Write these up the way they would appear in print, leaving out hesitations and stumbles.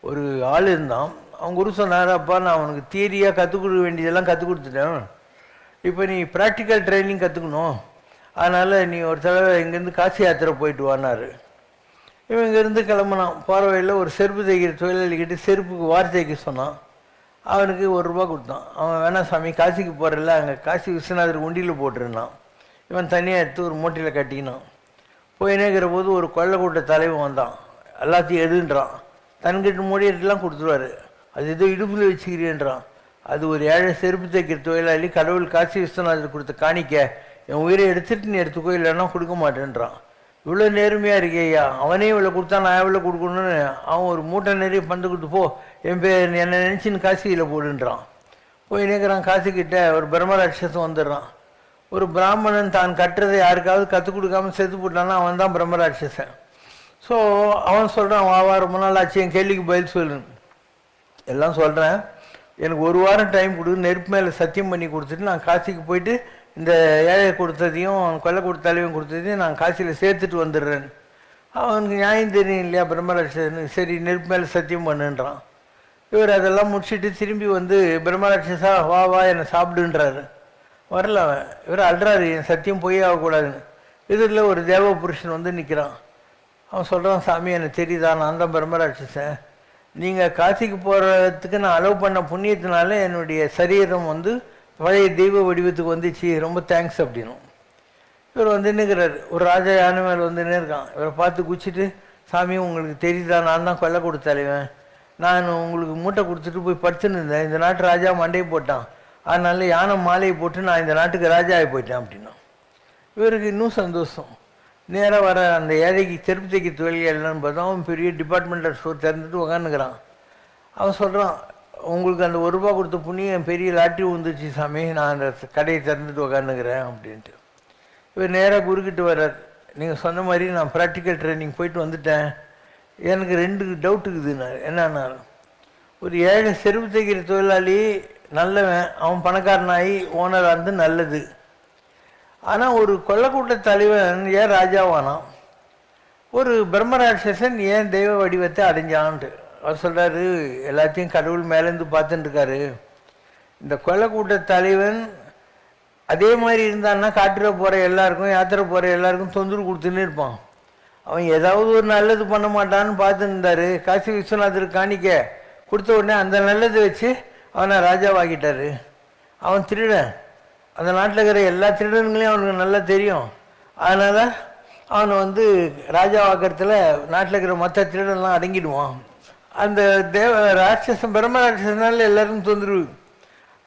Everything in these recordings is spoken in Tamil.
ஒரு ஆள் இருந்தான். அவன் குரு சொன்னார், அப்பா நான் அவனுக்கு தியரியாக கற்றுக் கொடுக்க வேண்டியதெல்லாம் கற்றுக் கொடுத்துட்டேன், இப்போ நீ ப்ராக்டிக்கல் ட்ரைனிங் கற்றுக்கணும், அதனால் நீ ஒரு தடவை இங்கேருந்து காசி யாத்திரை போயிட்டு வானார். இவன் இங்கேருந்து கிளம்புனான். போகிற வழியில் ஒரு செருப்பு தைக்கிற தொழிலாளிக்கிட்ட செருப்புக்கு வார் தைக்க சொன்னான். அவனுக்கு ₹1 கொடுத்தான். அவன் வேணா சாமி காசிக்கு போகிறல, அங்கே காசி விஸ்வநாதர் உண்டியில் போட்டிருந்தான். இவன் தனியாக எடுத்து ஒரு மூட்டையில் கட்டினான். போயினேக்கிற போது ஒரு கொள்ளை கூட்ட தலைவன் வந்தான். எல்லாத்தையும் எடுன்றான். தன்கிட்ட மூடிட்டுலாம் கொடுத்துருவார். அது ஏதோ இடுப்பில் வச்சுக்கிறேன்றான். அது ஒரு ஏழை செருப்பு தைக்கிற தொழிலாளி கடவுள் காசி விஸ்வநாதர் கொடுத்த காணிக்க, என் உயிரை எடுத்துட்டு நீ எடுத்துக்கோ, இல்லைன்னா கொடுக்க மாட்டேன்றான். இவ்வளோ நேர்மையாக இருக்கேயா, அவனே இவ்வளோ கொடுத்தா நான் எவ்வளோ கொடுக்கணும்னு அவன் ஒரு மூட்டை நிறைய பந்து கொடுத்து போ, என் பேர் என்னை நினச்சின்னு காசியில் போடுன்றான். போய் நினைக்கிறான். காசிக்கிட்ட ஒரு பிரம்மராட்சசம் வந்துடுறான். ஒரு பிராமணன் தான் கட்டுறதை யாருக்காவது கற்றுக் கொடுக்காம செத்து போட்டான்னா அவன் தான் பிரம்மராட்சசன். ஸோ அவன் சொல்கிறான், வா ரொம்ப நாள் ஆச்சு, என் கேள்விக்கு பதில் சொல்லு. எல்லாம் சொல்கிறேன், எனக்கு 1 வாரம் டைம் கொடு, நெருப்பு மேலே சத்தியம் பண்ணி கொடுத்துட்டு நான் காசிக்கு போயிட்டு இந்த ஏழை கொடுத்ததையும் கொலை கொடுத்த தலைவன் கொடுத்ததையும் நான் காசியில் சேர்த்துட்டு வந்துடுறேன். அவனுக்கு நியாயம் தெரியும் இல்லையா பிரம்மராட்சசன். சரி நெருப்பு மேலே சத்தியம் பண்ணுன்றான். இவர் அதெல்லாம் முடிச்சுட்டு திரும்பி வந்து பிரம்மராட்சசா வா வா என்னை சாப்பிடுன்றாரு. வரல அவன். இவர் அல்றாரு, என் சத்தியம் பொய் ஆகக்கூடாதுன்னு. இதில் ஒரு தேவ புருஷன் வந்து நிற்கிறான். அவன் சொல்கிறான், சாமி எனக்கு தெரியுதா, நான் தான் பிரம்மராட்சசன். நீங்கள் காசிக்கு போகிறதுக்கு நான் அலோவ் பண்ண புண்ணியத்தினால என்னுடைய சரீரம் வந்து பழைய தெய்வ வடிவத்துக்கு வந்துச்சு, ரொம்ப தேங்க்ஸ் அப்படின்னும். இவர் வந்து நிற்கிறார். ஒரு ராஜா யானை மேலே வந்து நிற்கான். இவரை பார்த்து குச்சிட்டு, சாமி உங்களுக்கு தெரியுதா, நான் தான் கொல்லை கொடுத்த தலைவன். நான் உங்களுக்கு மூட்டை கொடுத்துட்டு போய் படுத்துன்னு இருந்தேன். இந்த நாட்டு ராஜா மண்டையை போட்டான், அதனால யானை மாலையை போட்டு நான் இந்த நாட்டுக்கு ராஜா ஆகி போயிட்டேன் அப்படின்னா. இவருக்கு இன்னும் சந்தோஷம். நேராக வர அந்த ஏழைக்கு செருப்பு தைக்க தொழில் இல்லைன்னு பார்த்தா அவன் பெரிய டிபார்ட்மெண்டல் ஸ்டோர் திறந்துட்டு உக்காந்துக்கிறான். அவன் சொல்கிறான், உங்களுக்கு அந்த ₹1 கொடுத்த புண்ணியம் பெரிய லாட்ரி வந்துச்சு சாமி, நான் அந்த கடையை திறந்துட்டு உக்காந்துக்கிறேன் அப்படின்ட்டு. இவர் நேராக குறுக்கிட்டு வர்றார். நீங்கள் சொன்ன மாதிரி நான் ப்ராக்டிக்கல் ட்ரைனிங் போயிட்டு வந்துட்டேன், எனக்கு 2 டவுட் இருக்குதுண்ணா. என்னன்னா, ஒரு ஏழை செருப்பு தைக்கிற தொழிலாளி நல்லவன், அவன் பணக்காரனாகி ஓனராக இருந்து நல்லது. ஆனால் ஒரு கொள்ளைக்கூட்ட தலைவன் ஏன் ராஜாவானான், ஒரு பிரம்மராட்சசன் ஏன் தெய்வ வடிவத்தை அடைஞ்சான்ட்டு. அவர் சொல்கிறாரு, எல்லாத்தையும் கடவுள் மேலேருந்து பார்த்துட்டு இருக்காரு. இந்த கொள்ளைக்கூட்ட தலைவன் அதே மாதிரி இருந்தான்னா காட்டுற போகிற எல்லாருக்கும் யாத்திரை போகிற எல்லாருக்கும் தொந்தரவு கொடுத்துன்னு இருப்பான். அவன் ஏதாவது ஒரு நல்லது பண்ண மாட்டான்னு பார்த்துன்னு இருந்தார். காசி விஸ்வநாதர் காணிக்க கொடுத்த உடனே அந்த நல்லதை வச்சு அவனை ராஜாவாக்கிட்டாரு. அவன் திருடன், அந்த நாட்டில் இருக்கிற எல்லா திருடன்களையும் அவனுக்கு நல்லா தெரியும். அதனால் அவனை வந்து ராஜாவாக்கிறதுல நாட்டில் இருக்கிற மற்ற திருடன்லாம் அடங்கிடுவான். அந்த ராட்சசன் பிரம்மராட்சசனால எல்லாருக்கும் தொந்தரவு.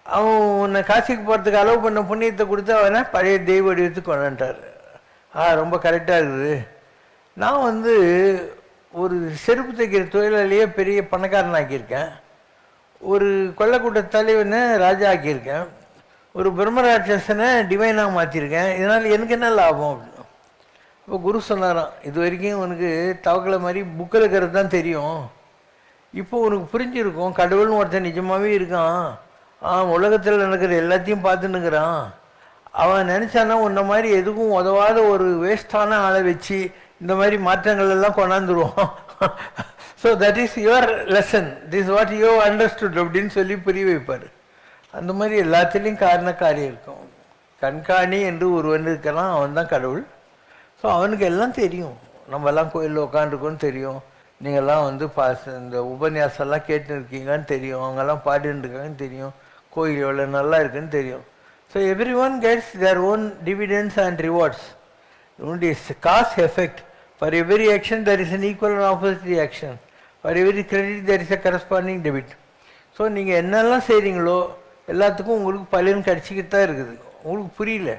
அவன் உன்னை காசிக்கு போகிறதுக்கு அலோவ் பண்ண புண்ணியத்தை கொடுத்து அவனை பழைய தெய்வ வடிவத்துக்கு கொண்டான்ட்டார். ரொம்ப கரெக்டாக இருக்குது. நான் வந்து ஒரு செருப்பு தைக்கிற தொழிலாளியே பெரிய பணக்காரன் ஆக்கியிருக்கேன், ஒரு கொள்ளைக்கூட்ட தலைவனை ராஜா ஆக்கியிருக்கேன், ஒரு பிரம்மராட்சசனை டிவைனாக மாற்றிருக்கேன், இதனால் எனக்கு என்ன லாபம் அப்படின்னு. இப்போ குரு சொன்னாராம், இது வரைக்கும் உனக்கு தவக்கலை மாதிரி புக்கில் இருக்கிறது தான் தெரியும், இப்போ உனக்கு புரிஞ்சிருக்கும் கடவுள்னு ஒருத்தன் நிஜமாகவே இருக்கான், உலகத்தில் நடக்கிற எல்லாத்தையும் பார்த்துன்னுக்கிறான். அவன் நினச்சானா உன்ன மாதிரி எதுக்கும் உதவாத ஒரு வேஸ்டான ஆளை வச்சு இந்த மாதிரி மாற்றங்கள் எல்லாம் கொண்டாந்துருவோம். So that is your lesson, this what you understood அப்படின்னு சொல்லி புரிய வைப்பார். அந்த மாதிரி எல்லாத்துலேயும் காரியம் இருக்கும். கண்காணி என்று ஒருவன் இருக்கிறான், அவன் தான் கடவுள். ஸோ அவனுக்கு எல்லாம் தெரியும். நம்மெல்லாம் கோயிலில் உட்காந்துருக்கோன்னு தெரியும், நீங்கள்லாம் வந்து இந்த உபன்யாசம்லாம் கேட்டுன்னு இருக்கீங்கன்னு தெரியும், அவங்கெல்லாம் பாடின்னு இருக்காங்கன்னு தெரியும், கோயில் எவ்வளோ நல்லா இருக்குன்னு தெரியும். So every one gets their own dividends and rewards. Only cause effect. For every action there is an equal and opposite reaction. For every credit there is a corresponding debit. So நீங்கள் என்னெல்லாம் செய்கிறீங்களோ எல்லாத்துக்கும் உங்களுக்கு பலன் கிடச்சிக்கிட்டு தான் இருக்குது. உங்களுக்கு புரியல.